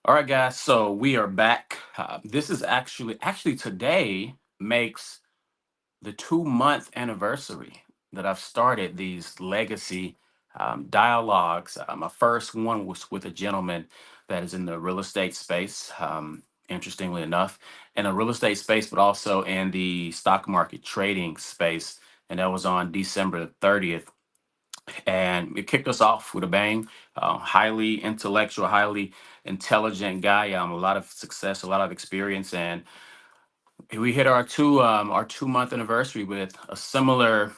All right, guys. So we are back. This is actually today makes the 2 month anniversary that I've started these legacy dialogues. My first one was with a gentleman that is in the real estate space. Interestingly enough, in a real estate space, but also in the stock market trading space, and that was on December the 30th, and it kicked us off with a bang. Highly intellectual, highly intelligent guy. A lot of success, a lot of experience, and we hit our 2 month anniversary with a similar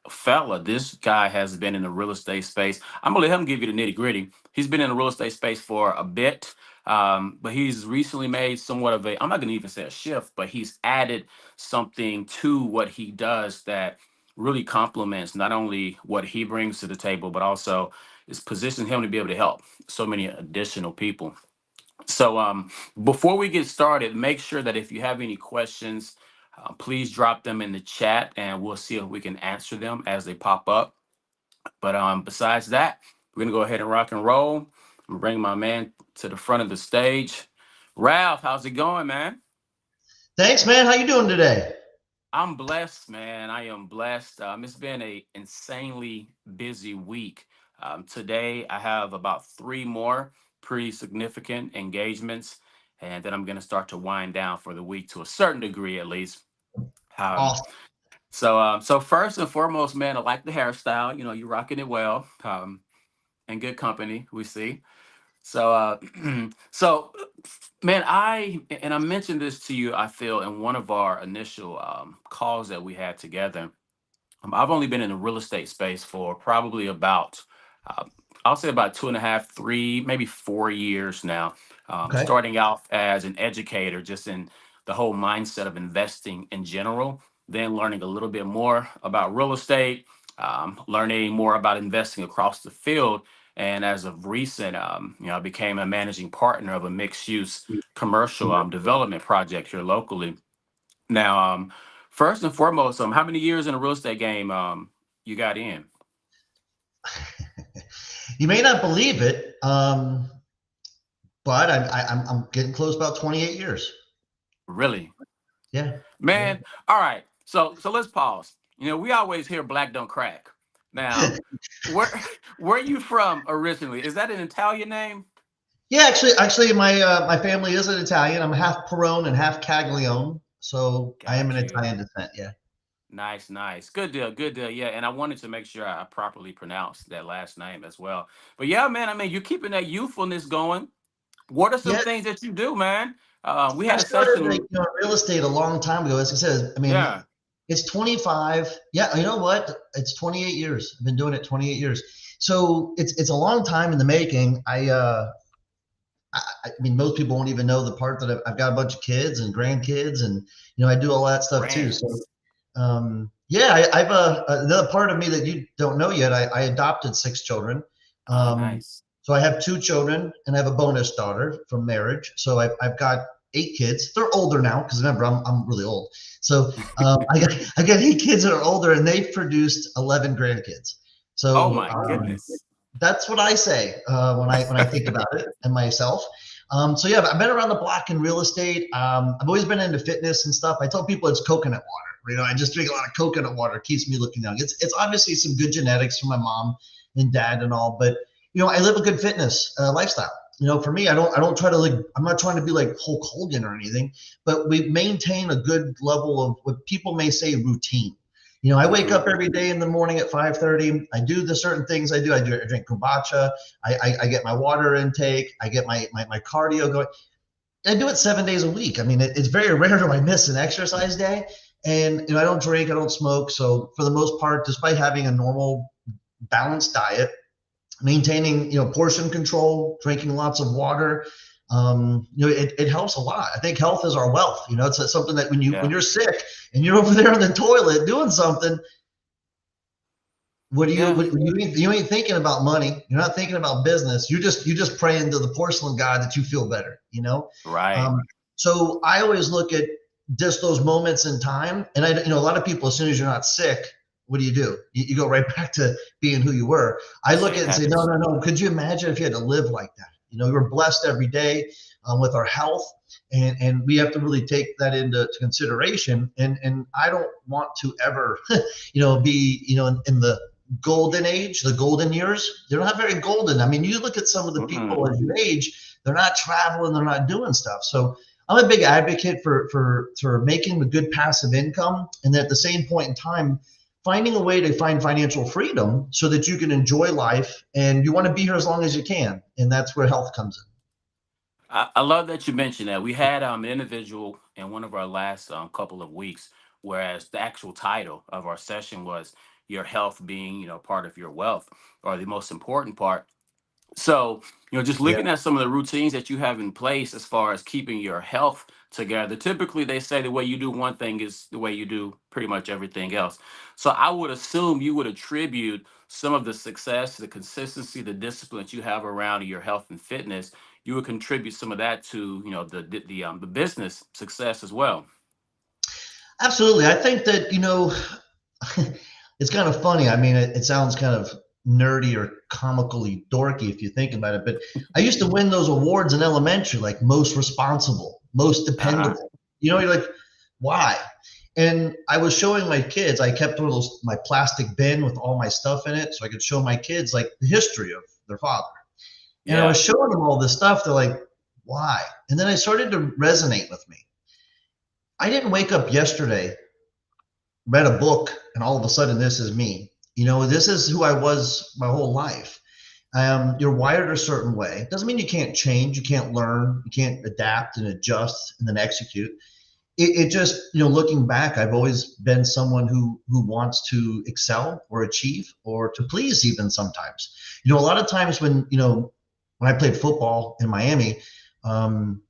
fella. This guy has been in the real estate space. I'm gonna let him give you the nitty gritty. He's been in the real estate space for a bit. But he's recently made somewhat of a, I'm not going to even say a shift, but he's added something to what he does that really complements not only what he brings to the table, but also is positioning him to be able to help so many additional people. So before we get started, make sure that if you have any questions, please drop them in the chat and we'll see if we can answer them as they pop up. But besides that, we're going to go ahead and rock and roll. I'm gonna bring my man to the front of the stage. Ralph, how's it going, man? Thanks, man. How you doing today? I'm blessed, man. I am blessed. It's been a insanely busy week. Today, I have about three more pretty significant engagements, and then I'm going to start to wind down for the week to a certain degree, at least. Um, Awesome. so first and foremost, man, I like the hairstyle. You know, you're rocking it well, in good company. We see. So, so man, I mentioned this to you. I feel in one of our initial calls that we had together. I've only been in the real estate space for probably about, uh, I'll say about 2.5, 3, maybe 4 years now. Okay. Starting out as an educator, just in the whole mindset of investing in general, then learning a little bit more about real estate, learning more about investing across the field. And as of recent, I became a managing partner of a mixed-use commercial development project here locally. Now, first and foremost, how many years in the real estate game you got in? You may not believe it, but I'm getting close about 28 years. Really, Yeah. Yeah. man. All right, so let's pause. We always hear black don't crack. Now, where where you from originally? Is that an Italian name? Yeah. Actually, my family is an Italian. I'm half Perrone and half Caglione, so I am an Got you. Italian descent. Yeah. Nice, nice. Good deal, good deal. Yeah, and I wanted to make sure I properly pronounced that last name as well. But yeah, man, I mean, you're keeping that youthfulness going. What are some Yeah. things that you do, man? We I had a started session. real estate a long time ago. As I said, I mean, Yeah. it's 25. Yeah, you know what? It's 28 years. I've been doing it 28 years. So it's a long time in the making. I mean, most people won't even know the part that I've got a bunch of kids and grandkids, and I do all that stuff too. So, Brands. yeah, I've another part of me that you don't know yet. I adopted 6 children. Oh, Um, nice. so I have 2 children, and I have a bonus daughter from marriage. So I've got 8 kids. They're older now because remember I'm really old. So I got 8 kids that are older, and they've produced 11 grandkids. Oh So my goodness. that's what I say when I think about it and myself. So yeah, I've been around the block in real estate. I've always been into fitness and stuff. I tell people it's coconut water. I just drink a lot of coconut water. It keeps me looking young. It's obviously some good genetics from my mom and dad and all, but I live a good fitness lifestyle. For me, I don't try to I'm not trying to be like Hulk Hogan or anything, but we maintain a good level of what people may say routine. I wake Hmm. up every day in the morning at 5:30. I do the certain things I do. I drink kombucha. I get my water intake. I get my cardio going. I do it 7 days a week. I mean, it's very rare do I miss an exercise day. And I don't drink, I don't smoke. So for the most part, despite having a normal balanced diet, maintaining portion control, drinking lots of water, it helps a lot. I think health is our wealth. It's something that when Yeah. you're sick and you're over there on the toilet doing something, what do you Yeah. what, you ain't thinking about money. You're not thinking about business. You just praying to the porcelain god that you feel better. Right. um, so I always look at just those moments in time, and a lot of people, as soon as you're not sick, what do? You go right back to being who you were. I look at Same it and say, no, habits. no, no. Could you imagine if you had to live like that? We're blessed every day with our health, and we have to really take that into consideration. And I don't want to ever, be, in the golden age, the golden years. They're not very golden. I mean, you look at some of the people Mm-mm. as you age, they're not traveling, they're not doing stuff. So I'm a big advocate for making a good passive income, and at the same point in time, finding a way to find financial freedom so that you can enjoy life and you want to be here as long as you can. And that's where health comes in. I love that you mentioned that. We had an individual in one of our last couple of weeks, whereas the actual title of our session was your health being, part of your wealth, or the most important part. So, just Yeah. looking at some of the routines that you have in place as far as keeping your health together, typically they say the way you do one thing is the way you do pretty much everything else. So, I would assume you would attribute some of the success, the consistency, the discipline that you have around your health and fitness. You would contribute some of that to, the business success as well. Absolutely. I think that, it's kind of funny. I mean, it sounds kind of nerdy or comically dorky if you think about it, but I used to win those awards in elementary, like most responsible, most Uh-huh. dependable. You're like, why? And I was showing my kids, I kept one of those, my plastic bin with all my stuff in it so I could show my kids like the history of their father. And I was Yeah. showing them all this stuff. They're like, why? And then I started to resonate with me. I didn't wake up yesterday, read a book, and all of a sudden this is me. This is who I was my whole life. You're wired a certain way. Doesn't mean you can't change, you can't learn, you can't adapt and adjust and then execute. It just, looking back, I've always been someone who wants to excel or achieve or to please even sometimes. A lot of times when I played football in Miami, um,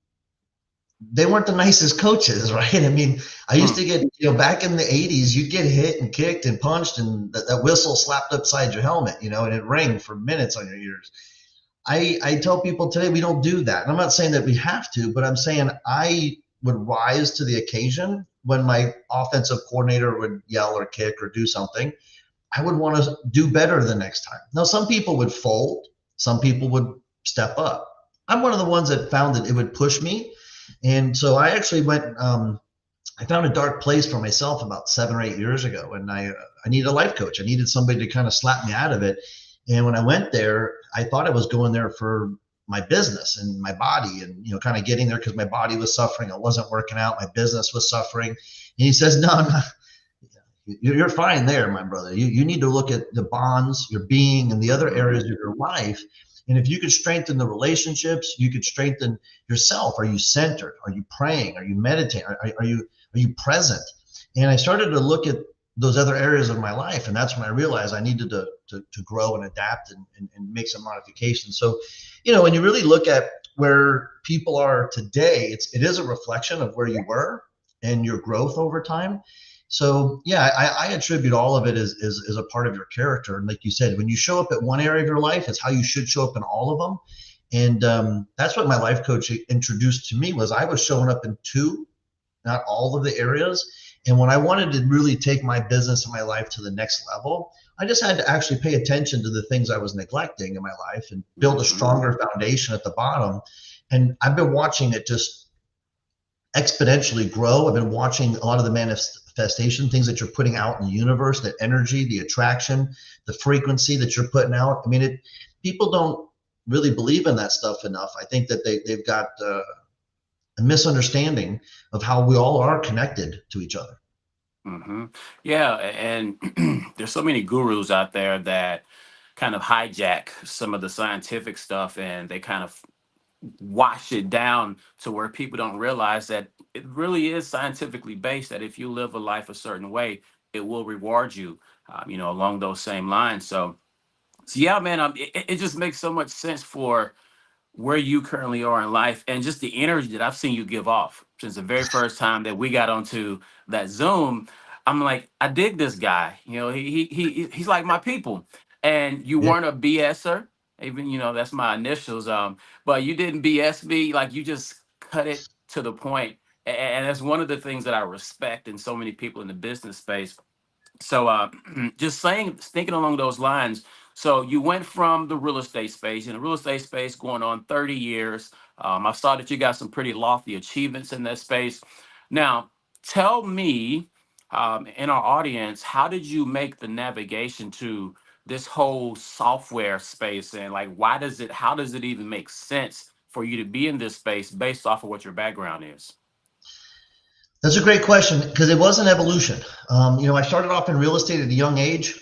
they weren't the nicest coaches, right? I mean, I used Hmm. to get, back in the 80s, you'd get hit and kicked and punched, and that whistle slapped upside your helmet, and it rang for minutes on your ears. I tell people today we don't do that. And I'm not saying that we have to, but I'm saying I would rise to the occasion when my offensive coordinator would yell or kick or do something. I would want to do better the next time. Now, some people would fold, some people would step up. I'm one of the ones that found that it would push me. And so I actually I found a dark place for myself about 7 or 8 years ago. And I needed a life coach. I needed somebody to kind of slap me out of it. And when I went there, I thought I was going there for my business and my body and, kind of getting there because my body was suffering. I wasn't working out. My business was suffering. And he says, no, no, you're fine there, my brother. You need to look at the bonds, your being, and the other Hmm. areas of your life. And if you could strengthen the relationships, you could strengthen yourself. Are you centered? Are you praying? Are you meditating? Are you present? And I started to look at those other areas of my life, and that's when I realized I needed to grow and adapt and make some modifications. So, when you really look at where people are today, it is a reflection of where you were and your growth over time. So yeah, I attribute all of it as a part of your character. And like you said, when you show up at one area of your life, it's how you should show up in all of them. And that's what my life coach introduced to me was I was showing up in two, not all of the areas. And when I wanted to really take my business and my life to the next level, I just had to actually pay attention to the things I was neglecting in my life and build a Hmm. stronger foundation at the bottom. And I've been watching it just exponentially grow. I've been watching a lot of the manifestation things that you're putting out in the universe, the energy, the attraction, the frequency that you're putting out. I mean, people don't really believe in that stuff enough. I think that they've got a misunderstanding of how we all are connected to each other. Hmm. Yeah, and there's so many gurus out there that kind of hijack some of the scientific stuff and they kind of wash it down to where people don't realize that it really is scientifically based, that if you live a life a certain way, it will reward you, along those same lines. So yeah, man, it just makes so much sense for where you currently are in life and just the energy that I've seen you give off since the very first time that we got onto that Zoom. I'm like, I dig this guy. He's like my people. And you Yeah. weren't a BSer, even that's my initials. But you didn't BS me. Like you just cut it to the point. And that's one of the things that I respect in so many people in the business space. So just thinking along those lines. So you went from the real estate space, in the real estate space going on 30 years. I saw that you got some pretty lofty achievements in that space. Now, tell me, in our audience, how did you make the navigation to this whole software space, and like, how does it even make sense for you to be in this space based off of what your background is? That's a great question because it was an evolution. I started off in real estate at a young age.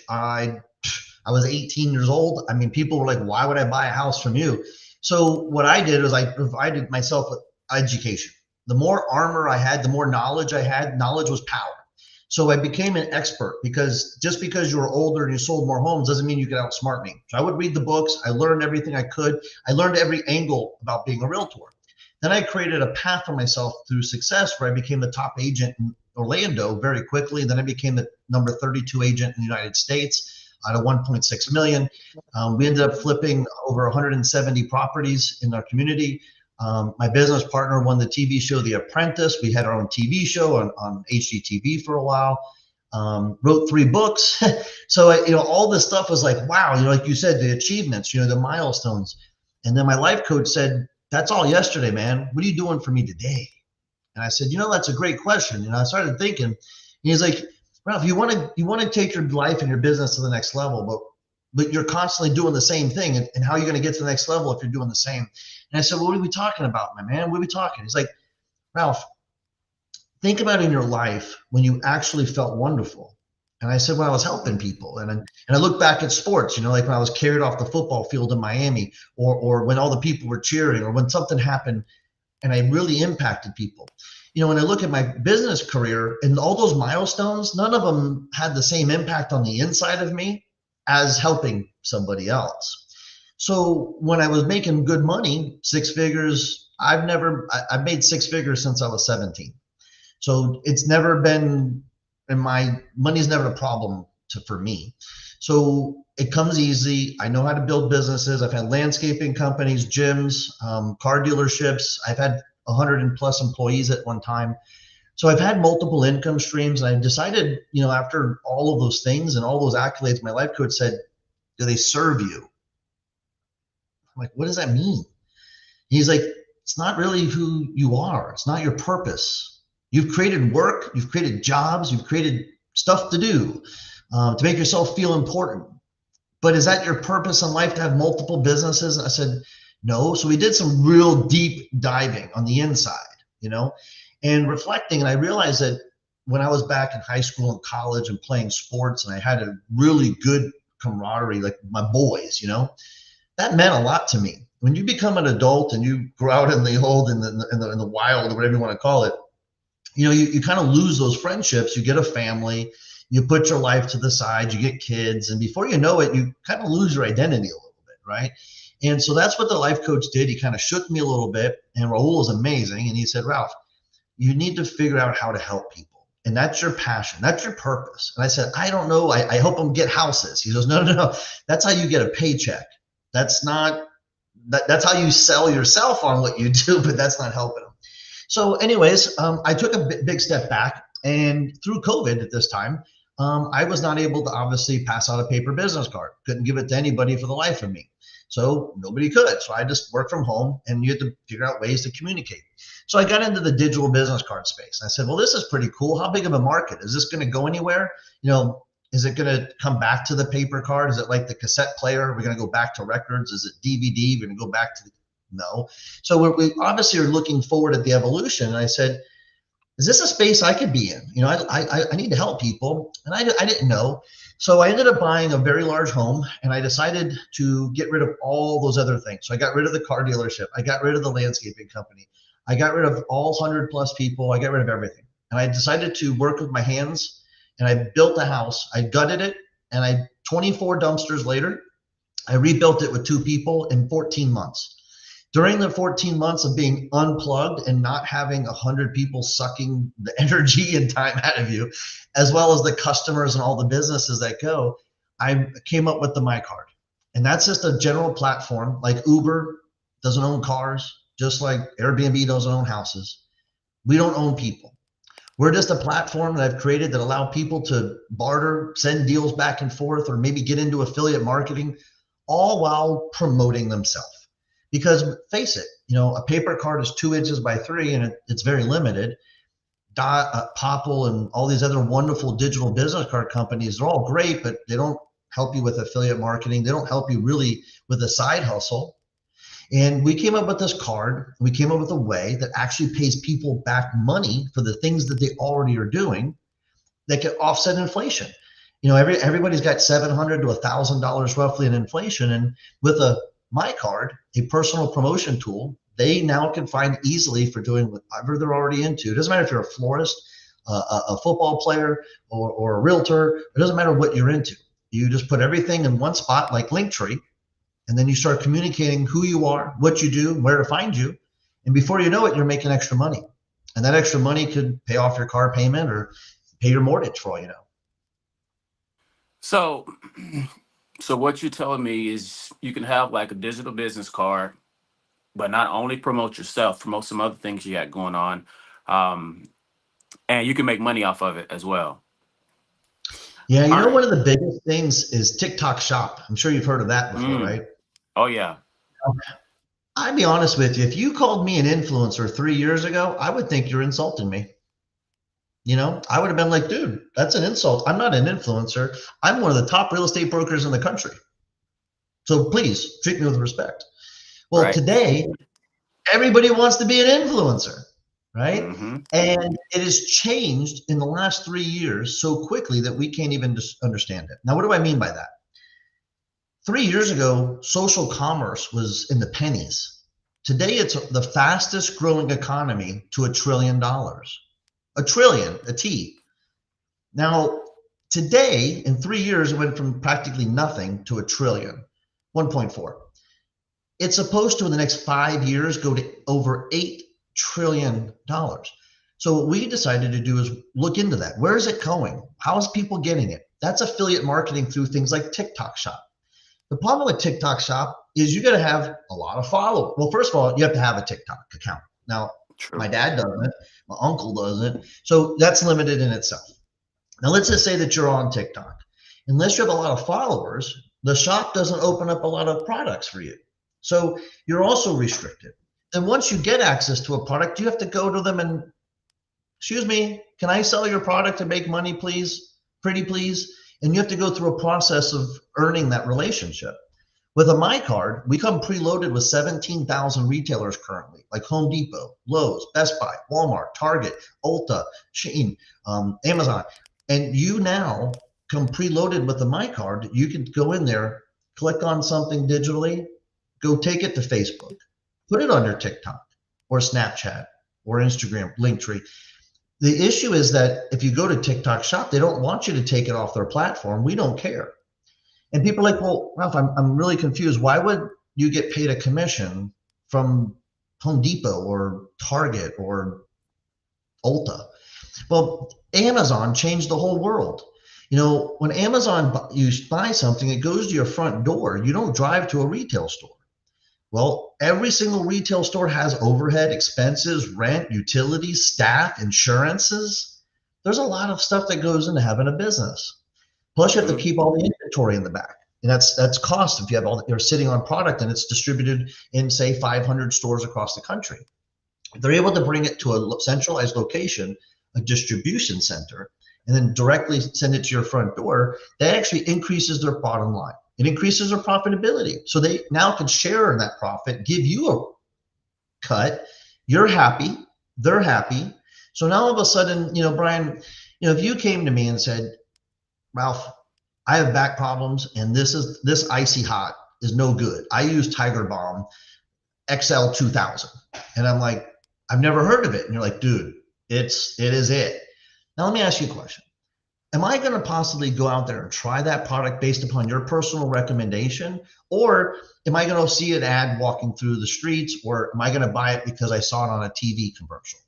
I was 18 years old. I mean, people were like, "Why would I buy a house from you?" So what I did was I provided myself with education. The more armor I had, the more knowledge I had. Knowledge was power. So I became an expert because just because you were older and you sold more homes doesn't mean you could outsmart me. So I would read the books. I learned everything I could. I learned every angle about being a realtor. Then I created a path for myself through success where I became the top agent in Orlando very quickly. Then I became the number 32 agent in the United States out of 1.6 million. We ended up flipping over 170 properties in our community. My business partner won the TV show The Apprentice. We had our own TV show on HGTV for a while. Wrote 3 books. So all this stuff was like, wow, like you said, the achievements, the milestones. And then my life coach said, "That's all yesterday, man. What are you doing for me today?" And I said, "That's a great question." And I started thinking, and he's like, "Ralph, you want to take your life and your business to the next level, but you're constantly doing the same thing. And how are you going to get to the next level if you're doing the same?" And I said, "Well, what are we talking about, my man? What are we talking?" He's like, "Ralph, think about in your life when you actually felt wonderful." And I said, "When I was helping people." And I look back at sports, like when I was carried off the football field in Miami, or when all the people were cheering, or when something happened and I really impacted people. When I look at my business career and all those milestones, none of them had the same impact on the inside of me as helping somebody else. So when I was making good money, 6 figures, I've made 6 figures since I was 17. So it's never been, and my money's never a problem for me. So it comes easy. I know how to build businesses. I've had landscaping companies, gyms, car dealerships. I've had 100 plus employees at one time. So I've had multiple income streams. And I decided, after all of those things and all those accolades, my life coach said, "Do they serve you?" I'm like, "What does that mean?" He's like, "It's not really who you are. It's not your purpose. You've created work, you've created jobs, you've created stuff to do to make yourself feel important. But is that your purpose in life, to have multiple businesses?" And I said, "No." So we did some real deep diving on the inside, and reflecting. And I realized that when I was back in high school and college and playing sports, and I had a really good camaraderie, like my boys, that meant a lot to me. When you become an adult and you grow out in the old, in the wild, or whatever you want to call it, you kind of lose those friendships. You get a family, you put your life to the side, you get kids, and before you know it, you kind of lose your identity a little bit, right? And so that's what the life coach did. He kind of shook me a little bit, and Raul is amazing. And he said, "Ralph, you need to figure out how to help people. And that's your passion. That's your purpose." And I said, "I don't know. I help them get houses." He goes, "No, no, no. That's how you get a paycheck. That's not, that's how you sell yourself on what you do, but that's not helping them." So anyways, I took a big step back, and through COVID at this time, I was not able to obviously pass out a paper business card. Couldn't give it to anybody for the life of me. So nobody could. So I just worked from home, and you had to figure out ways to communicate. So I got into the digital business card space. I said, "Well, this is pretty cool. How big of a market? Is this going to go anywhere? Is it going to come back to the paper card? Is it like the cassette player? Are we going to go back to records? Is it DVD? We're going to go back to no." So we obviously are looking forward at the evolution. And I said, "Is this a space I could be in? I need to help people." And I didn't know. So I ended up buying a very large home, and I decided to get rid of all those other things. So I got rid of the car dealership. I got rid of the landscaping company. I got rid of all 100 plus people. I got rid of everything. And I decided to work with my hands, and I built a house. I gutted it, and 24 dumpsters later, I rebuilt it with 2 people in 14 months. During the 14 months of being unplugged and not having 100 people sucking the energy and time out of you, as well as the customers and all the businesses that go, I came up with the MiCard. And that's just a general platform. Like Uber doesn't own cars, just like Airbnb doesn't own houses. We don't own people. We're just a platform that I've created that allow people to barter, send deals back and forth, or maybe get into affiliate marketing, all while promoting themselves. Because face it, a paper card is 2 inches by 3, and it's very limited. Popple and all these other wonderful digital business card companies, they're all great, but they don't help you with affiliate marketing. They don't help you really with a side hustle. And we came up with this card. We came up with a way that actually pays people back money for the things that they already are doing that can offset inflation. Everybody's got $700 to $1,000 roughly in inflation. And with a MiCard, a personal promotion tool, they now can find easily for doing whatever they're already into. It doesn't matter if you're a florist, a football player, or a realtor. It doesn't matter what you're into. You just put everything in one spot like Linktree, and then you start communicating who you are, what you do, where to find you. And before you know it, you're making extra money. And that extra money could pay off your car payment or pay your mortgage for all you know. So, so what you're telling me is you can have like a digital business card, but not only promote yourself, promote some other things you got going on, and you can make money off of it as well. Yeah, All right. one of the biggest things is TikTok Shop. I'm sure you've heard of that before, right? Oh yeah. I'd be honest with you. If you called me an influencer 3 years ago, I would think you're insulting me. I would have been like, dude, that's an insult. I'm not an influencer. I'm one of the top real estate brokers in the country. So please treat me with respect. Well, Right. today, everybody wants to be an influencer, right? Mm-hmm. And it has changed in the last 3 years so quickly that we can't even understand it. Now, what do I mean by that? 3 years ago, social commerce was in the pennies. Today, it's the fastest growing economy to $1 trillion. A trillion, a T. Now, today, in 3 years, it went from practically nothing to $1 trillion, 1.4. It's supposed to, in the next 5 years, go to over $8 trillion. So what we decided to do is look into that. Where is it going? How is people getting it? That's affiliate marketing through things like TikTok Shop. The problem with TikTok Shop is you got to have a lot of followers. Well, first of all, you have to have a TikTok account. Now, True. my dad doesn't. My uncle doesn't. So that's limited in itself. Now, let's just say that you're on TikTok. Unless you have a lot of followers, the shop doesn't open up a lot of products for you. So you're also restricted. And once you get access to a product, you have to go to them and, excuse me, can I sell your product and make money, please? Pretty please? And you have to go through a process of earning that relationship. With a MiCard, we come preloaded with 17,000 retailers currently, like Home Depot, Lowe's, Best Buy, Walmart, Target, Ulta, Shein, Amazon. And you now come preloaded with the MiCard. You can go in there, click on something digitally, go take it to Facebook, put it on your TikTok or Snapchat or Instagram, Linktree. The issue is that if you go to TikTok Shop, they don't want you to take it off their platform. We don't care. And people are like, well, Ralph, I'm really confused. Why would you get paid a commission from Home Depot or Target or Ulta? Well, Amazon changed the whole world. When Amazon, you buy something, it goes to your front door. You don't drive to a retail store. Well, every single retail store has overhead, expenses, rent, utilities, staff, insurances. There's a lot of stuff that goes into having a business. Plus, you have to keep all the inventory in the back. And that's cost if you have you're sitting on product and it's distributed in, say, 500 stores across the country. If they're able to bring it to a centralized location, a distribution center, and then directly send it to your front door, that actually increases their bottom line. It increases their profitability. So they now can share in that profit, give you a cut. You're happy. They're happy. So now all of a sudden, Brian, if you came to me and said, Ralph, I have back problems and this Icy Hot is no good. I use Tiger Balm XL 2000. And I'm like, I've never heard of it. And you're like, dude, it is it. Now let me ask you a question. Am I going to possibly go out there and try that product based upon your personal recommendation? Or am I going to see an ad walking through the streets? Or am I going to buy it because I saw it on a TV commercial?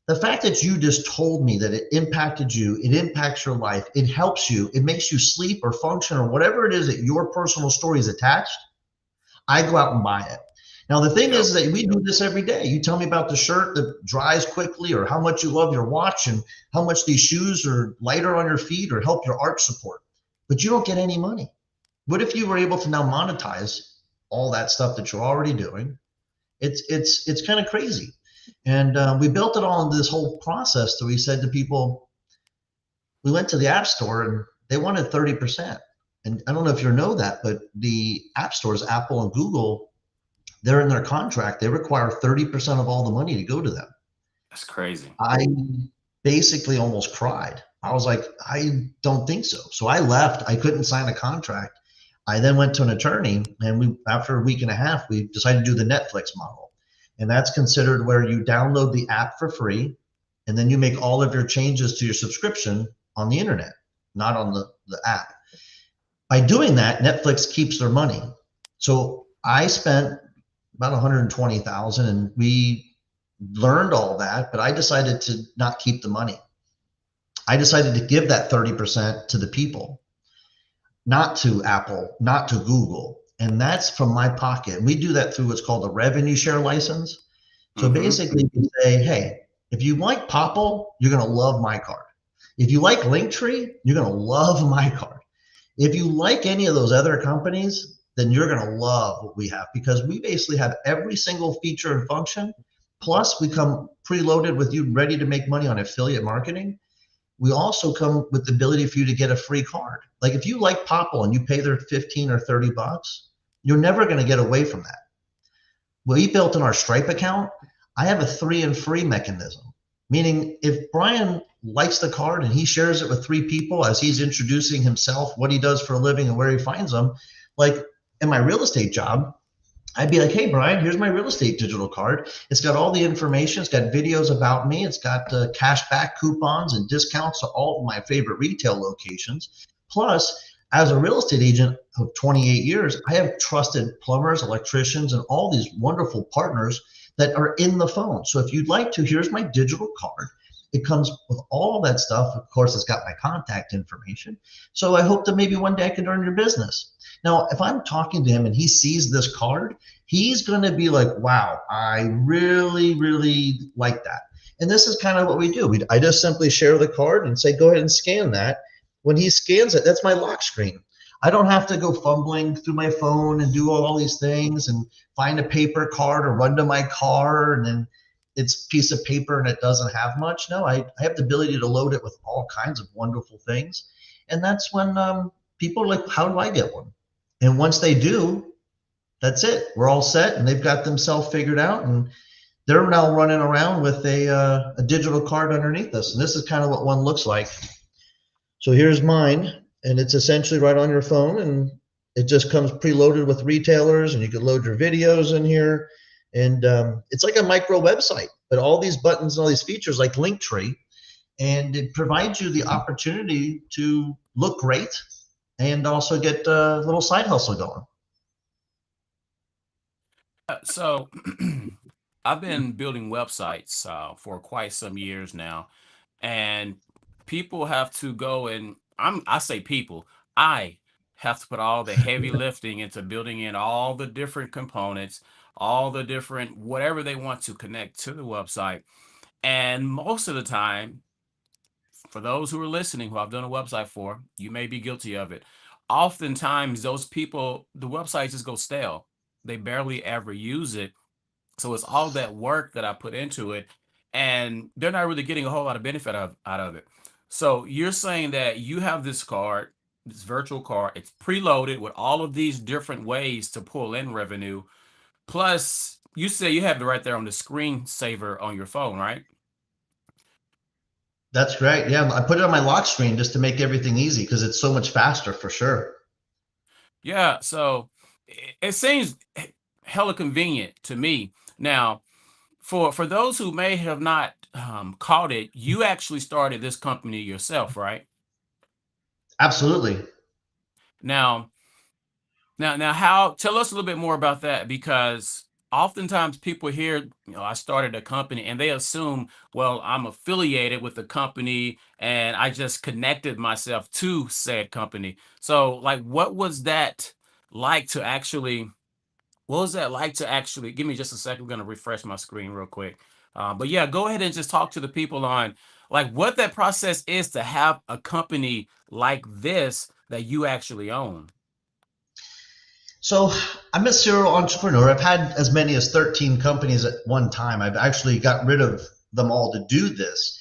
The fact that you just told me that it impacted you, it impacts your life, it helps you, it makes you sleep or function or whatever it is that your personal story is attached, I go out and buy it. Now, the thing Yep. is that we do this every day. You tell me about the shirt that dries quickly, or how much you love your watch, and how much these shoes are lighter on your feet or help your arch support, but you don't get any money. What if you were able to now monetize all that stuff that you're already doing? It's kind of crazy. And we built it all into this whole process that we said to people, we went to the app store and they wanted 30%. And I don't know if you know that, but the app stores, Apple and Google, they're in their contract. They require 30% of all the money to go to them. That's crazy. I basically almost cried. I was like, I don't think so. So I left. I couldn't sign a contract. I then went to an attorney, and after a week and a half, we decided to do the Netflix model. And that's considered where you download the app for free, and then you make all of your changes to your subscription on the internet, not on the app. By doing that, Netflix keeps their money. So I spent about 120,000, and we learned all that, but I decided to not keep the money. I decided to give that 30% to the people, not to Apple, not to Google. And that's from my pocket. We do that through what's called a revenue share license. So Mm-hmm. basically, you say, hey, if you like Popple, you're going to love MiCard. If you like Linktree, you're going to love MiCard. If you like any of those other companies, then you're going to love what we have, because we basically have every single feature and function. Plus, we come preloaded with you ready to make money on affiliate marketing. We also come with the ability for you to get a free card. Like if you like Popple and you pay their 15 or 30 bucks, you're never going to get away from that. We built in our Stripe account, I have a 3 and free mechanism, meaning if Brian likes the card and he shares it with 3 people as he's introducing himself, what he does for a living and where he finds them, like in my real estate job, I'd be like, hey, Brian, here's my real estate digital card. It's got all the information. It's got videos about me. It's got cash back coupons and discounts to all of my favorite retail locations. Plus, as a real estate agent of 28 years, I have trusted plumbers, electricians, and all these wonderful partners that are in the phone. So if you'd like to, here's my digital card. It comes with all that stuff. Of course, it's got my contact information. So I hope that maybe one day I can earn your business. Now, if I'm talking to him and he sees this card, he's going to be like, wow, I really, really like that. And this is kind of what we do. I just simply share the card and say, go ahead and scan that. When he scans it, that's my lock screen. I don't have to go fumbling through my phone and do all these things and find a paper card or run to my car and then it's a piece of paper and it doesn't have much. No, I have the ability to load it with all kinds of wonderful things. And that's when people are like, how do I get one? And once they do, that's it. We're all set, and they've got themselves figured out, and they're now running around with a digital card underneath us. And this is kind of what one looks like. So here's mine, and it's essentially right on your phone, and it just comes preloaded with retailers, and you can load your videos in here. And it's like a micro website, but all these buttons and all these features like Linktree, and it provides you the opportunity to look great and also get a little side hustle going. So I've been building websites for quite some years now, and people have to go and I say people, I have to put all the heavy lifting into building in all the different components, all the different whatever they want to connect to the website. And most of the time, for those who are listening, who I've done a website for, you may be guilty of it. Oftentimes, those people, the website just goes stale. They barely ever use it. So it's all that work that I put into it, and they're not really getting a whole lot of benefit out of it. So you're saying that you have this card, this virtual card, it's preloaded with all of these different ways to pull in revenue. Plus, you say you have it right there on the screensaver on your phone, right? That's great. Yeah, I put it on my lock screen just to make everything easy because it's so much faster for sure. Yeah. So it seems hella convenient to me. Now, for those who may have not caught it, you actually started this company yourself, right? Absolutely. Now, now, how? Tell us a little bit more about that because oftentimes people hear, I started a company and they assume, well, I'm affiliated with the company and I just connected myself to said company. So, like, what was that like to actually What was that like to actually give me just a second? I'm going to refresh my screen real quick. But yeah, go ahead and just talk to the people on like what that process is to have a company like this that you actually own. So I'm a serial entrepreneur. I've had as many as 13 companies at one time. I've actually got rid of them all to do this.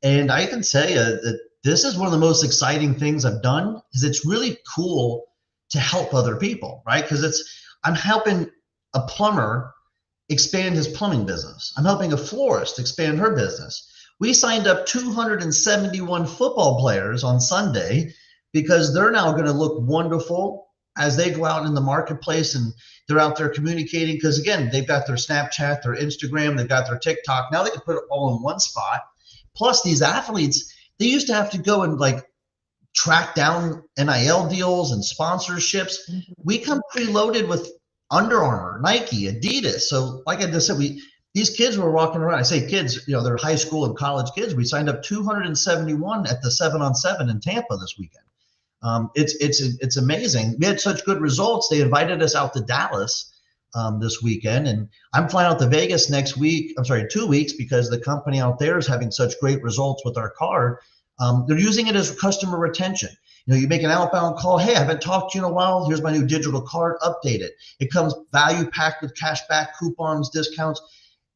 And I can tell you that this is one of the most exciting things I've done because it's really cool to help other people, right? Because I'm helping a plumber expand his plumbing business. I'm helping a florist expand her business. We signed up 271 football players on Sunday because they're now going to look wonderful as they go out in the marketplace and they're out there communicating. Because again, they've got their Snapchat, their Instagram, they've got their TikTok. Now they can put it all in one spot. Plus, these athletes, they used to have to go and like track down NIL deals and sponsorships. We come preloaded with Under Armour, Nike, Adidas. So, like I just said, these kids were walking around. I say kids, they're high school and college kids. We signed up 271 at the 7-on-7 in Tampa this weekend. It's amazing. We had such good results. They invited us out to Dallas this weekend, and I'm flying out to Vegas next week. I'm sorry, 2 weeks because the company out there is having such great results with our card. They're using it as customer retention. You make an outbound call. Hey, I haven't talked to you in a while. Here's my new digital card. Update it. It comes value packed with cash back, coupons, discounts.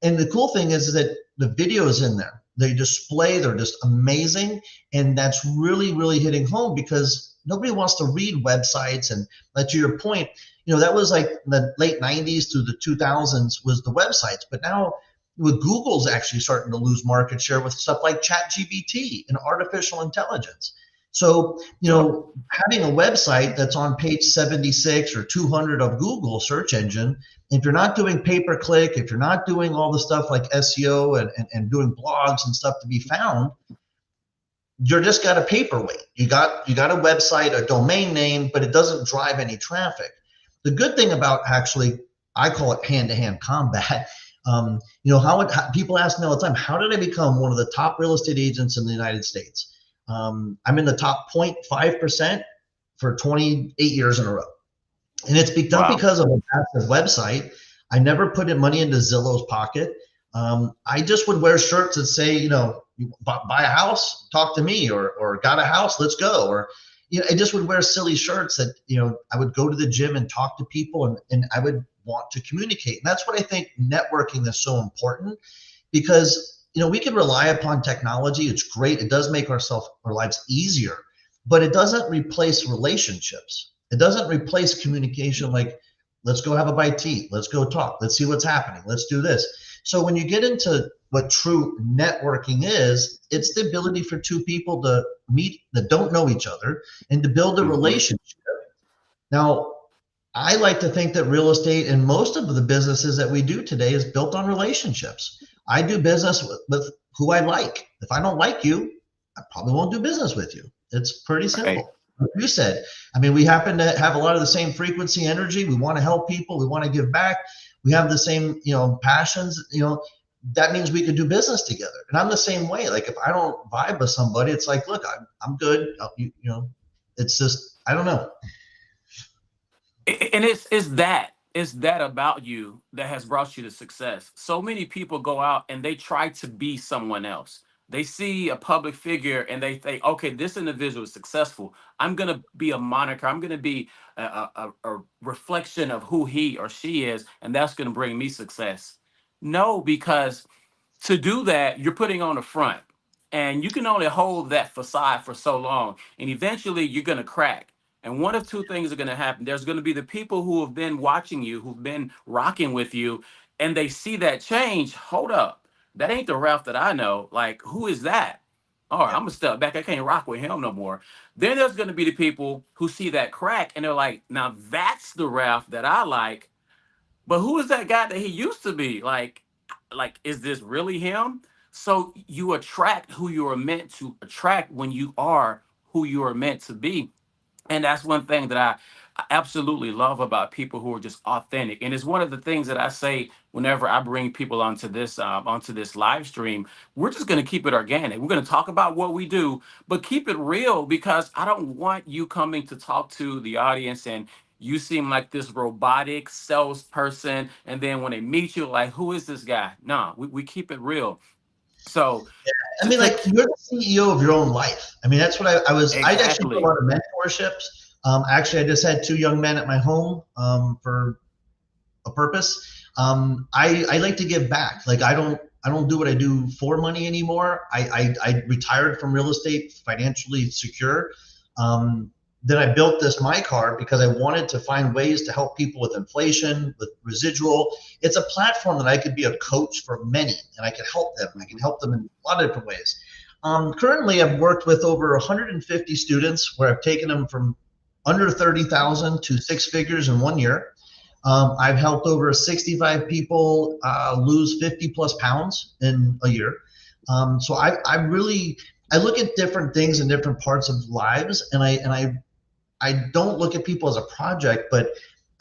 And the cool thing is that the videos in there, they display, they're just amazing. And that's really, really hitting home because nobody wants to read websites. And to your point, that was like the late 90s through the 2000s was the websites. But now with Google's actually starting to lose market share with stuff like ChatGPT and artificial intelligence. So, having a website that's on page 76 or 200 of Google search engine, if you're not doing pay-per-click, if you're not doing all the stuff like SEO and doing blogs and stuff to be found, you're just got a paperweight. You got a website, a domain name, but it doesn't drive any traffic. The good thing about actually, I call it hand-to-hand combat. People ask me all the time, how did I become one of the top real estate agents in the United States? I'm in the top 0.5% for 28 years in a row. And it's not Wow. because of a massive website. I never put in money into Zillow's pocket. I just would wear shirts that say, you buy a house, talk to me, or got a house, let's go. Or, I just would wear silly shirts that, I would go to the gym and talk to people and I would want to communicate. And that's what I think networking is so important because, we can rely upon technology. It's great. It does make our lives easier, but it doesn't replace relationships. It doesn't replace communication like, let's go have a bite to eat. Let's go talk. Let's see what's happening. Let's do this. So when you get into what true networking is, it's the ability for two people to meet that don't know each other and to build a Mhm. relationship. Now, I like to think that real estate and most of the businesses that we do today is built on relationships. I do business with who I like. If I don't like you, I probably won't do business with you. It's pretty Right. simple. Like you said, we happen to have a lot of the same frequency, energy. We want to help people. We want to give back. We have the same, passions. That means we could do business together. And I'm the same way. Like if I don't vibe with somebody, it's like, look, I'm good. It's just I don't know. And it's that about you that has brought you to success. So many people go out and they try to be someone else. They see a public figure and they think, okay, this individual is successful. I'm gonna be a moniker. I'm gonna be a reflection of who he or she is, and that's gonna bring me success. No, because to do that, you're putting on a front, and you can only hold that facade for so long, and eventually you're going to crack. And one of two things are going to happen. There's going to be the people who have been watching you, who've been rocking with you, and they see that change. Hold up, that ain't the Ralph that I know. Like, who is that? All right, I'm Yeah. gonna step back. I can't rock with him no more. Then there's going to be the people who see that crack, and they're like, now that's the Ralph that I like. But who is that guy that he used to be? Like, is this really him? So you attract who you are meant to attract when you are who you are meant to be. And that's one thing that I absolutely love about people who are just authentic. And it's one of the things that I say whenever I bring people onto this live stream. We're just going to keep it organic. We're going to talk about what we do, but keep it real because I don't want you coming to talk to the audience and you seem like this robotic salesperson, and then when they meet you, like, who is this guy? No, we keep it real. So I to mean, like take you're the CEO of your own life. I mean, that's what I was. I actually do a exactly. lot of mentorships. Actually, I just had two young men at my home for a purpose. I like to give back. Like I don't do what I do for money anymore. I retired from real estate, financially secure. Um, then I built this MiCard because I wanted to find ways to help people with inflation, with residual. It's a platform that I could be a coach for many, and I can help them. I can Mhm. help them in a lot of different ways. Currently, I've worked with over 150 students where I've taken them from under 30,000 to six figures in 1 year. I've helped over 65 people lose 50 plus pounds in a year. So I really I look at different things in different parts of lives, and I don't look at people as a project, but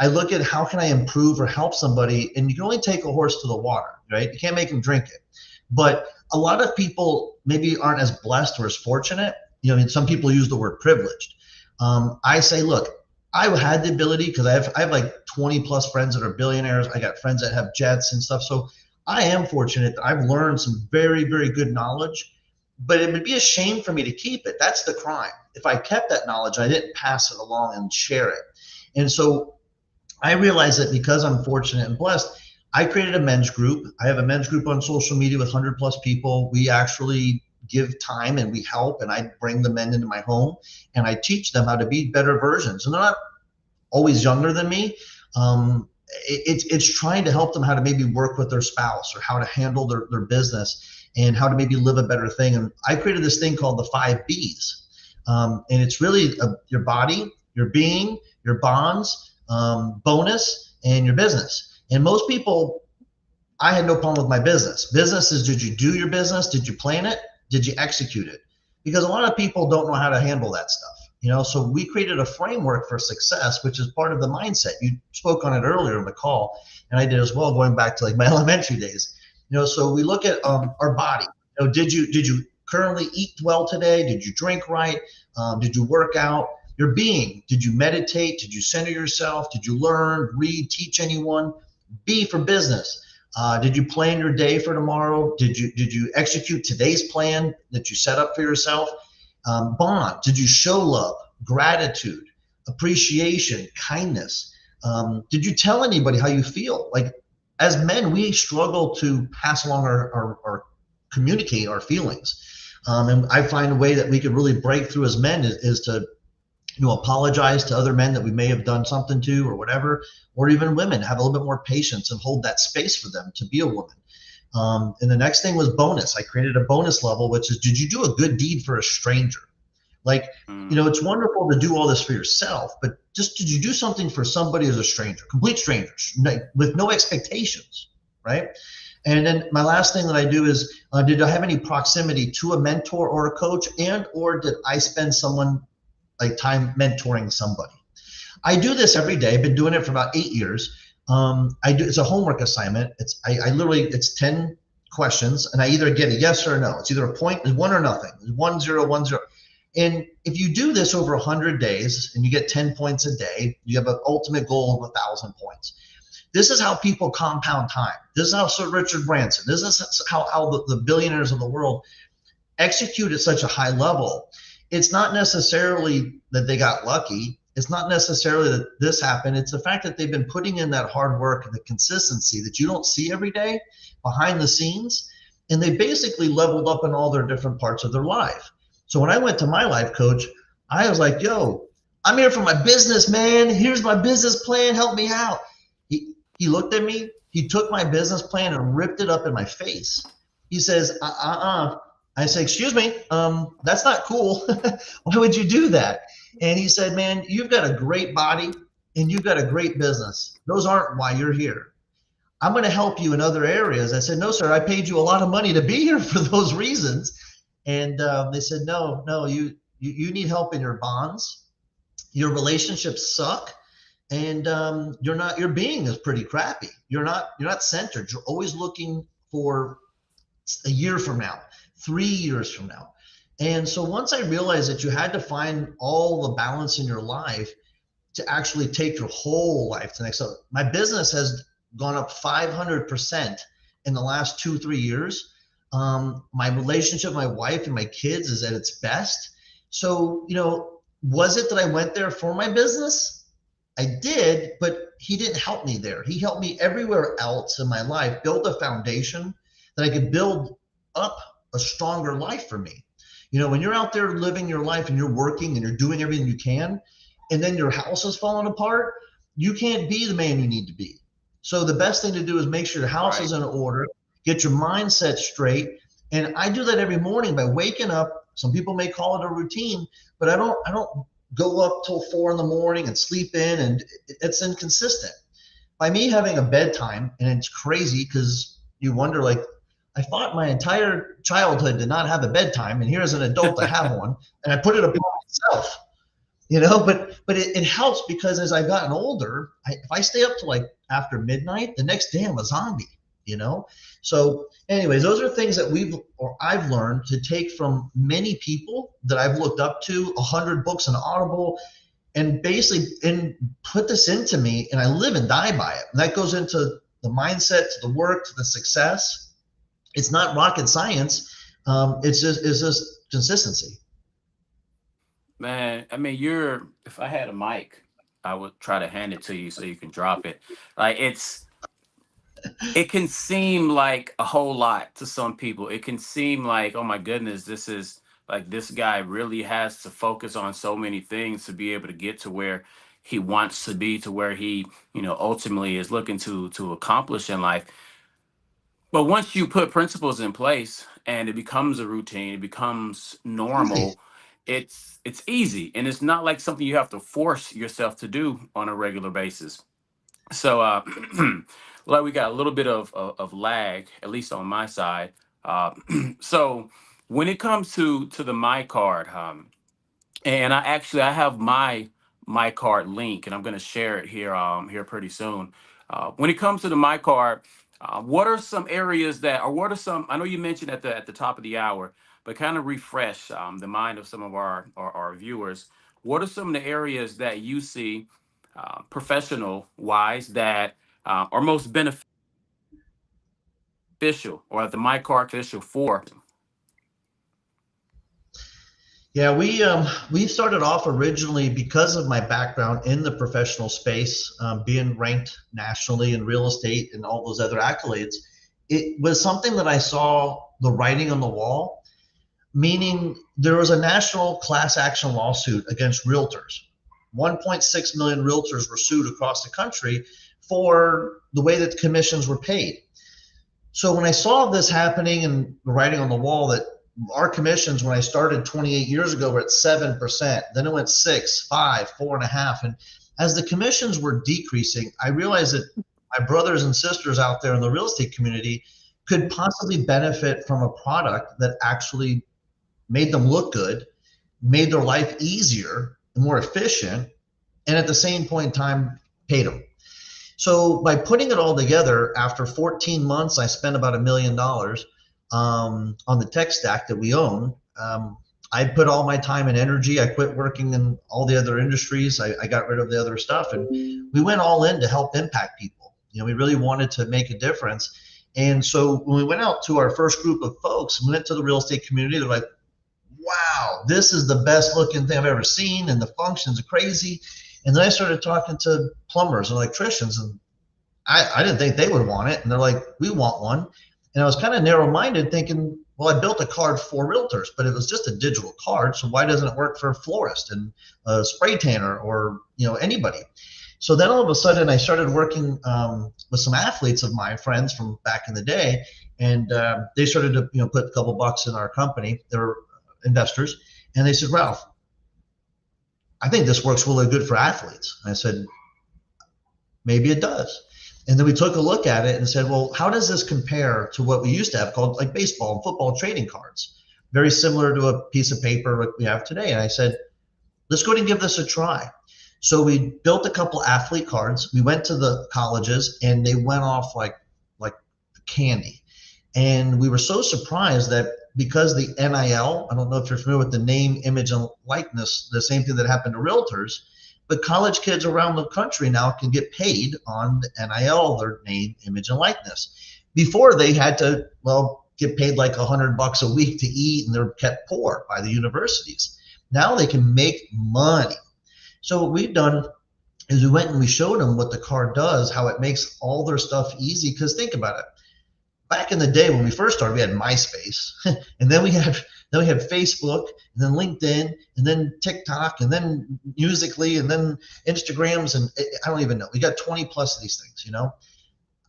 I look at how can I improve or help somebody. And you can only take a horse to the water, right? You can't make them drink it. But a lot of people maybe aren't as blessed or as fortunate. I mean, some people use the word privileged. I say, look, I had the ability because I have like 20 plus friends that are billionaires. I got friends that have jets and stuff. So I am fortunate that I've learned some very, very good knowledge, but it would be a shame for me to keep it. That's the crime. If I kept that knowledge, I didn't pass it along and share it. And so I realized that because I'm fortunate and blessed, I created a men's group. I have a men's group on social media with 100 plus people. We actually give time and we help, and I bring the men into my home and I teach them how to be better versions. And they're not always younger than me. It's trying to help them how to maybe work with their spouse or how to handle their business and how to maybe live a better thing. And I created this thing called the 5 Bs. And it's really your body, your being, your bonds, bonus, and your business. And most people, I had no problem with my business. Business is, did you do your business? Did you plan it? Did you execute it? Because a lot of people don't know how to handle that stuff. So we created a framework for success, which is part of the mindset. You spoke on it earlier in the call, and I did as well, going back to like my elementary days. So we look at our body. Did you currently eat well today? Did you drink right? Did you work out? Your being, did you meditate? Did you center yourself? Did you learn, read, teach anyone? B, for business. Did you plan your day for tomorrow? Did you execute today's plan that you set up for yourself? Bond. Did you show love, gratitude, appreciation, kindness? Did you tell anybody how you feel? Like as men, we struggle to pass along our communicate our feelings. And I find a way that we could really break through as men is to apologize to other men that we may have done something to or whatever, or even women, have a little bit more patience and hold that space for them to be a woman. And the next thing was bonus. I created a bonus level, which is, did you do a good deed for a stranger? Like, Mm. it's wonderful to do all this for yourself, but just did you do something for somebody as a stranger, complete strangers, with no expectations, right? And then my last thing that I do is, did I have any proximity to a mentor or a coach, and or did I spend someone like time mentoring somebody? I do this every day. I've been doing it for about 8 years. It's a homework assignment. I literally, it's 10 questions, and I either get a yes or a no. It's either a point, it's one or nothing. It's 1-0, 1-0. And if you do this over 100 days and you get 10 points a day, you have an ultimate goal of 1,000 points. This is how people compound time. This is how Sir Richard Branson, this is how the billionaires of the world execute at such a high level. It's not necessarily that they got lucky. It's not necessarily that this happened. It's the fact that they've been putting in that hard work and the consistency that you don't see every day behind the scenes. And they basically leveled up in all their different parts of their life. So when I went to my life coach, I was like, yo, I'm here for my business, man. Here's my business plan. Help me out. He looked at me. He took my business plan and ripped it up in my face. He says, I say, excuse me, that's not cool. Why would you do that? And he said, man, you've got a great body and you've got a great business. Those aren't why you're here. I'm going to help you in other areas. I said, no, sir, I paid you a lot of money to be here for those reasons. And they said, no, you need help in your bonds. Your relationships suck. And your being is pretty crappy. You're not centered. You're always looking for a year from now, 3 years from now. And so once I realized that you had to find all the balance in your life, to actually take your whole life to the next level. My business has gone up 500% in the last 2-3 years. My relationship with my wife and my kids is at its best. So, was it that I went there for my business? I did, but he didn't help me there. He helped me everywhere else in my life, build a foundation that I could build up a stronger life for me. When you're out there living your life and you're working and you're doing everything you can, and then your house is falling apart, you can't be the man you need to be. So the best thing to do is make sure your house Right. is in order, get your mindset straight. And I do that every morning by waking up. Some people may call it a routine, but I don't go up till 4 in the morning and sleep in, and it's inconsistent. By me having a bedtime, and it's crazy because you wonder, like, I thought my entire childhood did not have a bedtime, and here as an adult I have one, and I put it upon myself. But it helps because as I've gotten older, if I stay up to like after midnight, the next day I'm a zombie. you know so anyways, those are things that I've learned to take from many people that I've looked up to, 100 books on Audible, and basically put this into me, and I live and die by it. And that goes into the mindset, to the work, to the success. It's not rocket science. It's just consistency. Man, I mean, if I had a mic, I would try to hand it to you so you can drop it. Like it can seem like a whole lot to some people. It can seem like, oh my goodness, this is like this guy really has to focus on so many things to be able to get to where he wants to be, to where he, ultimately is looking to accomplish in life. But once you put principles in place and it becomes a routine, it becomes Easy. normal, it's easy, and it's not like something you have to force yourself to do on a regular basis. So, like we got a little bit of lag, at least on my side. So when it comes to the MiCard, and I have my card link, and I'm going to share it here pretty soon. When it comes to the MiCard, what are some areas that, or what are some? I know you mentioned at the top of the hour, but kind of refresh the mind of some of our viewers. What are some of the areas that you see, professional wise, that are most beneficial, or the MiCard official for? Yeah, we started off originally because of my background in the professional space, being ranked nationally in real estate and all those other accolades. It was something that I saw the writing on the wall, meaning there was a national class action lawsuit against realtors. 1.6 million realtors were sued across the country for the way that the commissions were paid. So when I saw this happening and the writing on the wall that our commissions when I started 28 years ago were at 7%, then it went 6, 5, 4.5. And as the commissions were decreasing, I realized that my brothers and sisters out there in the real estate community could possibly benefit from a product that actually made them look good, made their life easier and more efficient, and at the same point in time paid them. So by putting it all together, after 14 months, I spent about $1 million on the tech stack that we own. I put all my time and energy. I quit working in all the other industries. I got rid of the other stuff, and we went all in to help impact people. We really wanted to make a difference. And so when we went out to our first group of folks, we went to the real estate community. They're like, wow, this is the best looking thing I've ever seen, and the functions are crazy. And then I started talking to plumbers and electricians, and I didn't think they would want it. And they're like, we want one. And I was kind of narrow minded, thinking, well, I built a card for realtors, but it was just a digital card. So why doesn't it work for a florist and a spray tanner or anybody? So then all of a sudden I started working with some athletes of my friends from back in the day, and they started to put a couple bucks in our company. They're investors, and they said, Ralph, I think this works really good for athletes. And I said, maybe it does. And then we took a look at it and said, well, how does this compare to what we used to have called like baseball and football trading cards? Very similar to a piece of paper like we have today. And I said, let's go ahead and give this a try. So we built a couple athlete cards. We went to the colleges, and they went off like candy. And we were so surprised that because the NIL, I don't know if you're familiar with the name, image, and likeness, the same thing that happened to realtors, But college kids around the country now can get paid on the NIL, their name, image, and likeness. Before they had to, well, get paid like $100 a week to eat, and they're kept poor by the universities. Now they can make money. So what we've done is we went and we showed them what the card does, how it makes all their stuff easy. Because think about it, back in the day when we first started, we had MySpace, and then we had Facebook, and then LinkedIn, and then TikTok, and then Musically, and then Instagrams, and I don't even know. We got 20 plus of these things.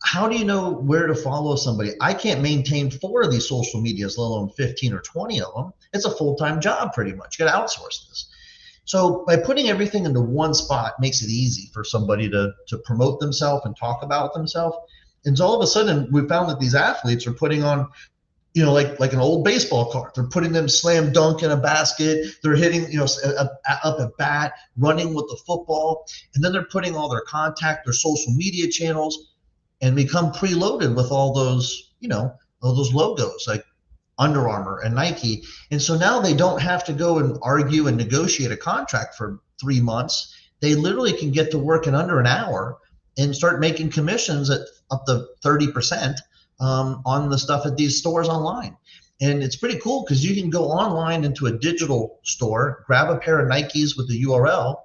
How do you know where to follow somebody? I can't maintain 4 of these social medias, let alone 15 or 20 of them. It's a full-time job pretty much. You got to outsource this. So by putting everything into one spot makes it easy for somebody to promote themselves and talk about themselves. And so all of a sudden we found that these athletes are putting on, like an old baseball card. They're putting them slam dunk in a basket. They're hitting, up a bat, running with the football. And then they're putting all their contact, their social media channels, and become preloaded with all those, all those logos like Under Armour and Nike. And so now they don't have to go and argue and negotiate a contract for 3 months. They literally can get to work in under an hour and start making commissions at up to 30% on the stuff at these stores online. And it's pretty cool because you can go online into a digital store, grab a pair of Nikes with the URL,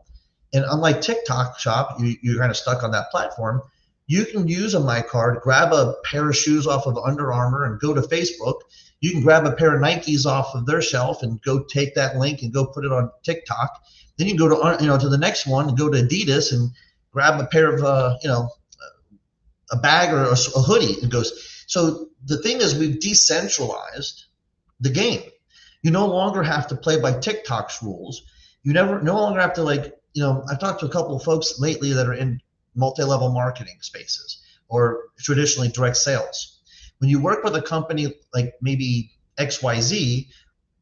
and unlike TikTok Shop, you're kind of stuck on that platform. You can use a MiCard, grab a pair of shoes off of Under Armour and go to Facebook. You can grab a pair of Nikes off of their shelf and go take that link and go put it on TikTok. Then you go to the next one and go to Adidas and grab a pair of a bag or a hoodie and goes. So the thing is, we've decentralized the game. You no longer have to play by TikTok's rules. You no longer have to I've talked to a couple of folks lately that are in multi-level marketing spaces or traditionally direct sales. When you work with a company like maybe XYZ,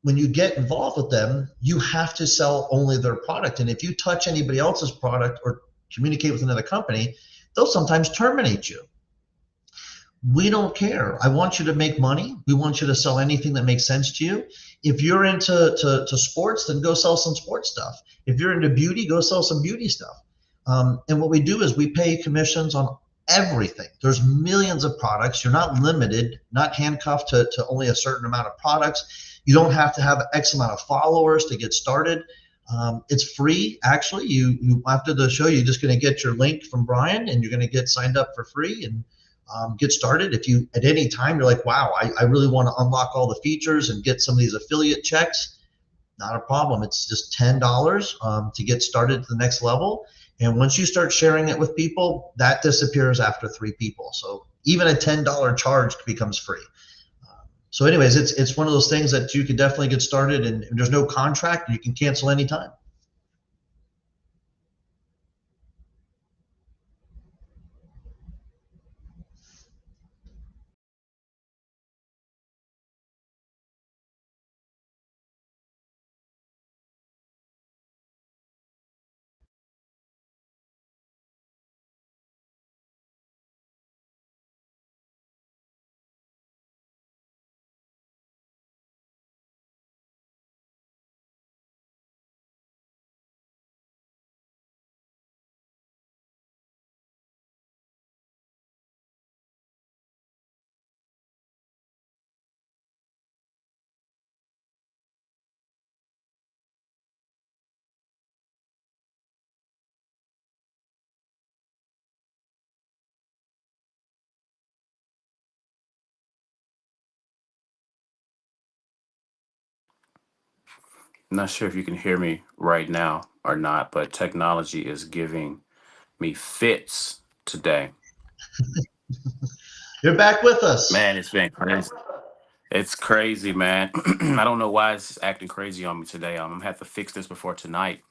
when you get involved with them, you have to sell only their product. And if you touch anybody else's product or communicate with another company, they'll sometimes terminate you. We don't care. I want you to make money. We want you to sell anything that makes sense to you. If you're into sports, then go sell some sports stuff. If you're into beauty, go sell some beauty stuff. And what we do is we pay commissions on everything. There's millions of products. You're not limited, not handcuffed to only a certain amount of products. You don't have to have X amount of followers to get started. It's free. Actually, you after the show, you're just going to get your link from Brian and you're going to get signed up for free and get started. If you at any time you're like, wow, I really want to unlock all the features and get some of these affiliate checks, not a problem. It's just $10 to get started to the next level. And once you start sharing it with people, that disappears after 3 people. So even a $10 charge becomes free. So anyways, it's one of those things that you can definitely get started, and there's no contract. You can cancel anytime. I'm not sure if you can hear me right now or not, but technology is giving me fits today. You're back with us. Man, it's been crazy. It's crazy, man. I don't know why it's acting crazy on me today. I'm gonna have to fix this before tonight.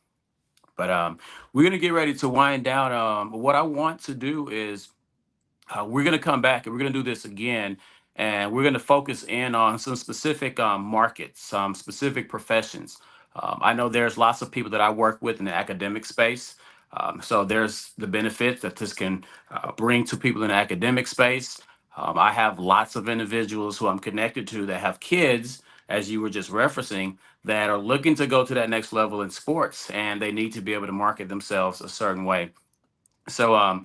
But we're gonna get ready to wind down. What I want to do is we're going to come back and we're going to do this again. And we're going to focus in on some specific markets, some specific professions. I know there's lots of people that I work with in the academic space. So there's the benefits that this can bring to people in the academic space. I have lots of individuals who I'm connected to that have kids as you were just referencing, that are looking to go to that next level in sports, and they need to be able to market themselves a certain way. So,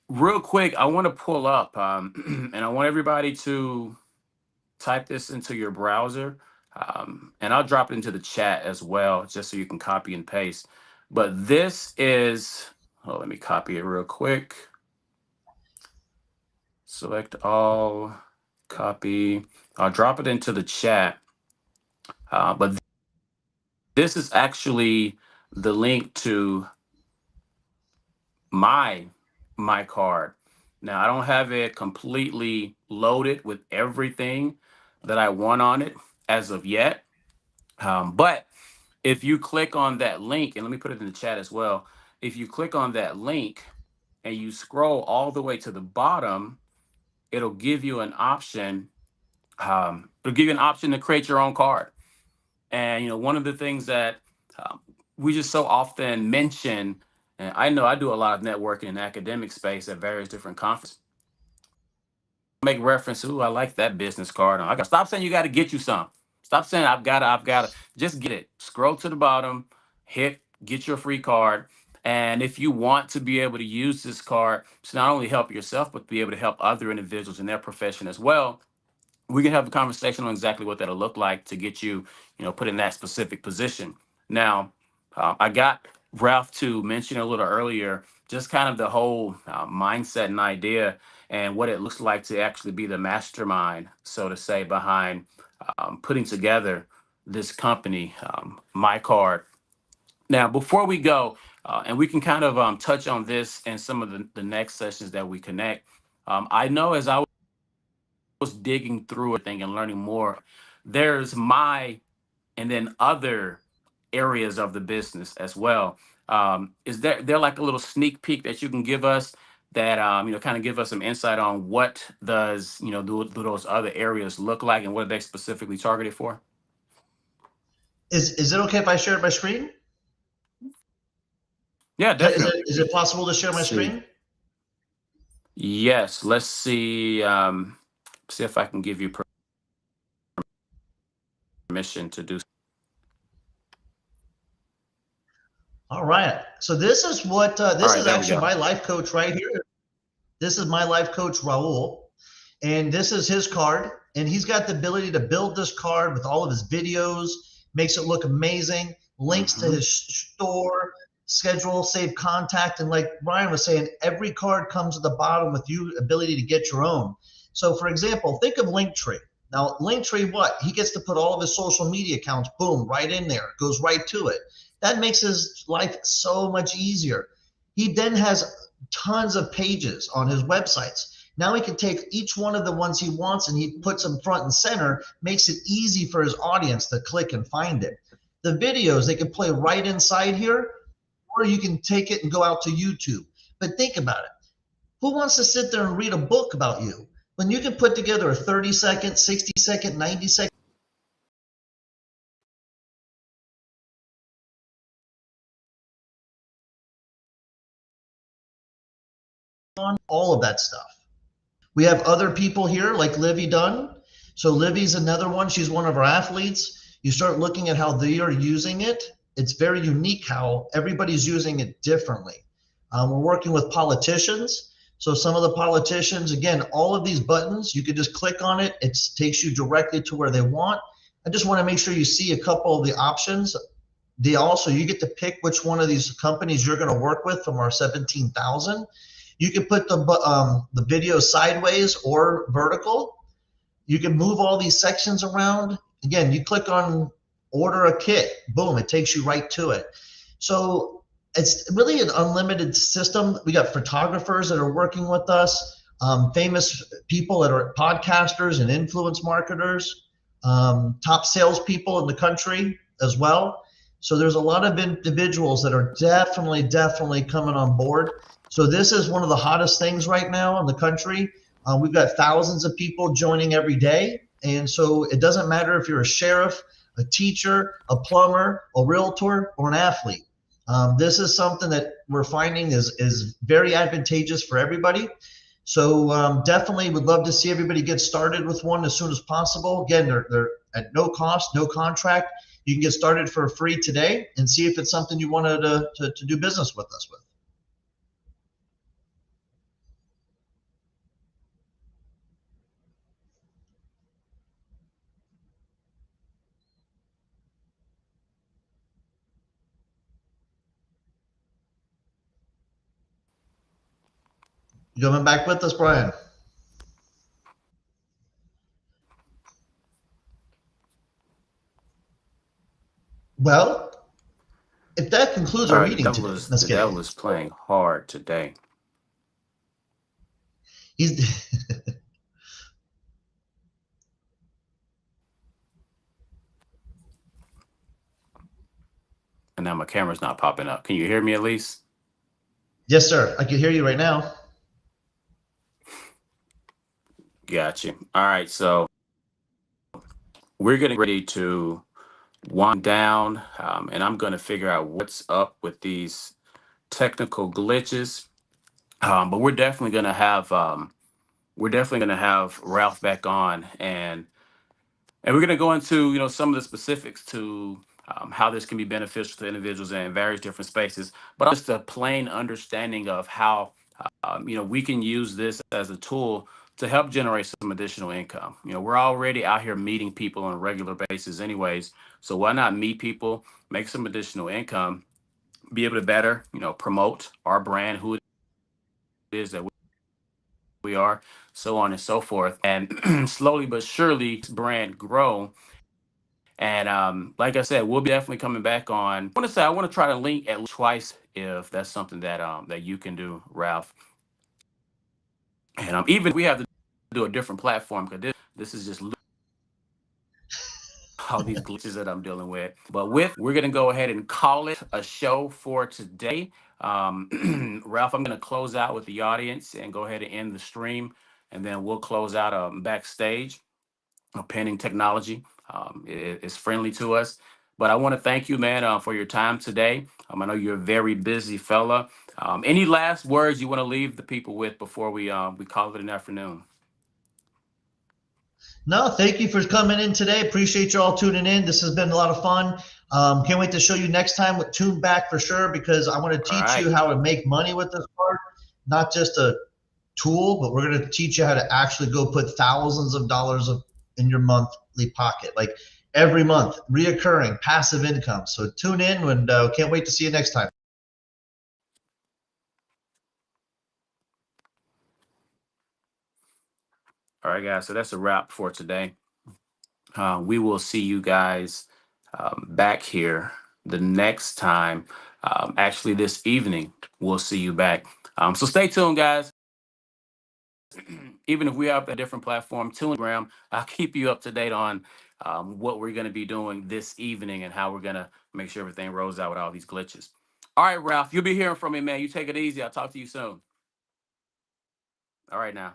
real quick, I want to pull up, and I want everybody to type this into your browser, and I'll drop it into the chat as well, just so you can copy and paste. But this is, oh, let me copy it real quick. Select all, copy. I'll drop it into the chat. But this is actually the link to my card. Now, I don't have it completely loaded with everything that I want on it as of yet. But if you click on that link, and let me put it in the chat as well, if you click on that link and you scroll all the way to the bottom, it'll give you an option. It'll give you an option to create your own card. And one of the things that we just so often mention, and I know I do a lot of networking in the academic space at various different conferences. Make reference to, I like that business card. I got stop saying you got to get you some. Stop saying I've got to. Just get it. Scroll to the bottom, get your free card. And if you want to be able to use this card to not only help yourself, but be able to help other individuals in their profession as well, we can have a conversation on exactly what that'll look like to get you, put in that specific position. Now, I got Ralph to mention a little earlier, just kind of the whole mindset and idea and what it looks like to actually be the mastermind, so to say, behind putting together this company, MiCard. Now, before we go, and we can kind of touch on this in some of the next sessions that we connect. I know as I was digging through a thing and learning more, there's and then other areas of the business as well. Is there like a little sneak peek that you can give us that kind of give us some insight on what does do those other areas look like and what are they specifically targeted for? Is it okay if I share my screen? Yeah, definitely. Is it possible to share my screen? Yes. Let's see. See if I can give you permission to do. All right. So this is what this is actually my life coach right here. This is my life coach, Raul, and this is his card. And he's got the ability to build this card with all of his videos, makes it look amazing, links to his store, schedule, save contact. And like Ryan was saying, every card comes at the bottom with you ability to get your own. So for example, think of Linktree. Now, Linktree, what? He gets to put all of his social media accounts, boom, right in there. Goes right to it. That makes his life so much easier. He then has tons of pages on his websites. Now he can take each one of the ones he wants and he puts them front and center, makes it easy for his audience to click and find it. The videos, they can play right inside here, or you can take it and go out to YouTube. But think about it. Who wants to sit there and read a book about you when you can put together a 30-second, 60-second, 90-second on all of that stuff? We have other people here like Livy Dunn. So Livy's another one. She's one of our athletes. You start looking at how they are using it. It's very unique how everybody's using it differently. We're working with politicians. So some of the politicians, again, all of these buttons, you could just click on it. It takes you directly to where they want. I just want to make sure you see a couple of the options. You get to pick which one of these companies you're going to work with from our 17,000. You can put the video sideways or vertical. You can move all these sections around. Again, you click on order a kit, boom, it takes you right to it. So it's really an unlimited system. We got photographers that are working with us, famous people that are podcasters and influence marketers, top salespeople in the country as well. So there's a lot of individuals that are definitely coming on board. So this is one of the hottest things right now in the country. We've got thousands of people joining every day. And so it doesn't matter if you're a sheriff, a teacher, a plumber, a realtor, or an athlete. This is something that we're finding is very advantageous for everybody. So definitely would love to see everybody get started with one as soon as possible. Again, they're at no cost, no contract. You can get started for free today and see if it's something you wanted to do business with us with. You coming back with us, Brian? Well, if that concludes All our right, meeting today, let's the get devil is playing hard today. he's And now my camera's not popping up. Can you hear me at least? yes, sir. I can hear you right now. Gotcha. All right, so we're getting ready to wind down, and I'm going to figure out what's up with these technical glitches. But we're definitely gonna have Ralph back on, and we're going to go into some of the specifics to how this can be beneficial to individuals in various different spaces, but just a plain understanding of how we can use this as a tool to help generate some additional income. We're already out here meeting people on a regular basis anyways, so why not meet people, make some additional income, be able to better promote our brand, who it is that we are, so on and so forth, and slowly but surely this brand grow. And like I said, we'll be definitely coming back on. I want to try to link at least twice if that's something that that you can do, Ralph. And even if we have to do a different platform, because this is just all these glitches that I'm dealing with. But we're gonna go ahead and call it a show for today. Ralph, I'm gonna close out with the audience and go ahead and end the stream, and then we'll close out backstage. Pending technology is friendly to us. But I want to thank you, man, for your time today. I know you're a very busy fella. Any last words you want to leave the people with before we call it an afternoon? No, thank you for coming in today. Appreciate you all tuning in. This has been a lot of fun. Can't wait to show you next time with Tune Back for sure, because I want to All teach you right. how to make money with this card. Not just a tool, but we're going to teach you how to actually go put thousands of dollars in your monthly pocket, like every month, reoccurring passive income. So tune in, and can't wait to see you next time. All right, guys. So that's a wrap for today. We will see you guys back here the next time. Actually, this evening, we'll see you back. So stay tuned, guys. Even if we have a different platform, Telegram, I'll keep you up to date on what we're going to be doing this evening and how we're going to make sure everything rolls out with all these glitches. All right, Ralph, you'll be hearing from me, man. You take it easy. I'll talk to you soon. All right, now.